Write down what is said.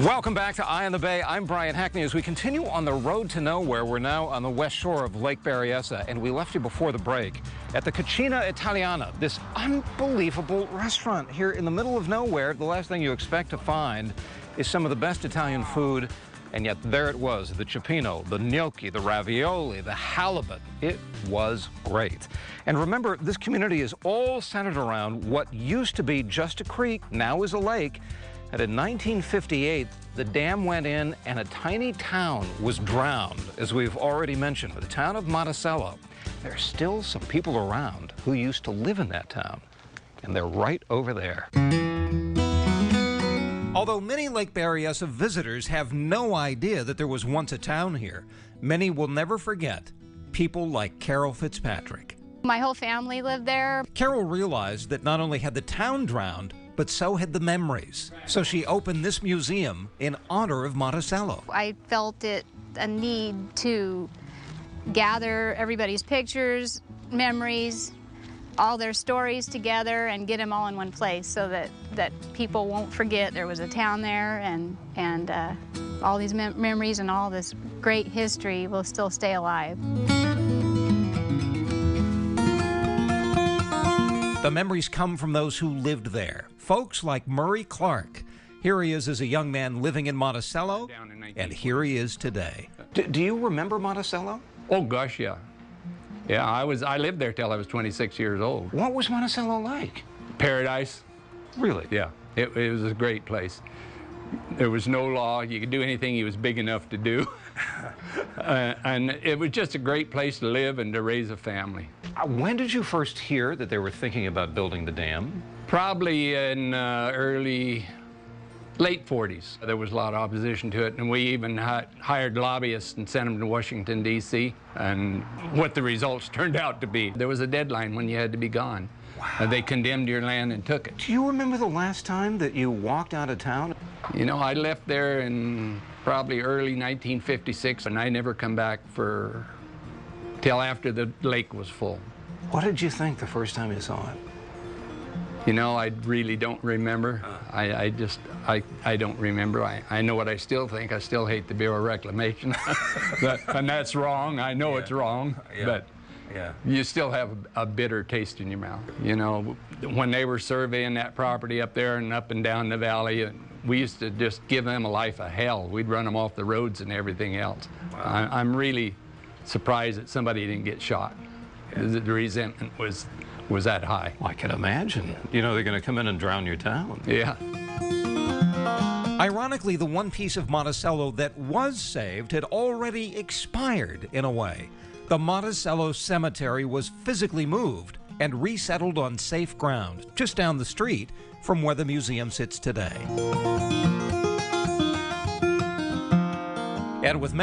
Welcome back to Eye on the Bay. I'm Brian Hackney. As we continue on the road to nowhere, we're now on the west shore of Lake Berryessa, and we left you before the break at the Kachina Italiana, this unbelievable restaurant here in the middle of nowhere. The last thing you expect to find is some of the best Italian food, and yet there it was, the cioppino, the gnocchi, the ravioli, the halibut. It was great. And remember, this community is all centered around what used to be just a creek, now is a lake. And in 1958, the dam went in and a tiny town was drowned, as we've already mentioned, the town of Monticello. There are still some people around who used to live in that town, and they're right over there. Although many Lake Berryessa visitors have no idea that there was once a town here, many will never forget people like Carol Fitzpatrick. My whole family lived there. Carol realized that not only had the town drowned, but so had the memories. So she opened this museum in honor of Monticello. I felt it a need to gather everybody's pictures, memories, all their stories together and get them all in one place so that people won't forget there was a town there, and all these memories and all this great history will still stay alive. The memories come from those who lived there, folks like Murray Clark. Here he is as a young man living in Monticello, and here he is today. Do you remember Monticello? Oh gosh, yeah. Yeah, I lived there till I was 26 years old. What was Monticello like? Paradise. Really? Yeah, it was a great place. There was no law. You could do anything you was big enough to do. And it was just a great place to live and to raise a family. When did you first hear that they were thinking about building the dam? Probably in late 40s. There was a lot of opposition to it, and we even hired lobbyists and sent them to Washington, D.C., and what the results turned out to be. There was a deadline when you had to be gone. Wow. They condemned your land and took it. Do you remember the last time that you walked out of town? You know, I left there in probably early 1956, and I never come back till after the lake was full. What did you think the first time you saw it? You know, I really don't remember. I don't remember. I know what I still think. I still hate the Bureau of Reclamation. And that's wrong. I know it's wrong. Yeah. But you still have a bitter taste in your mouth. You know, when they were surveying that property up there and up and down the valley, we used to just give them a life of hell. We'd run them off the roads and everything else. Wow. I'm really surprised that somebody didn't get shot. The resentment was that high. Well, I can imagine. You know, they're going to come in and drown your town. Yeah. Ironically, the one piece of Monticello that was saved had already expired in a way. The Monticello Cemetery was physically moved and resettled on safe ground, just down the street from where the museum sits today. And with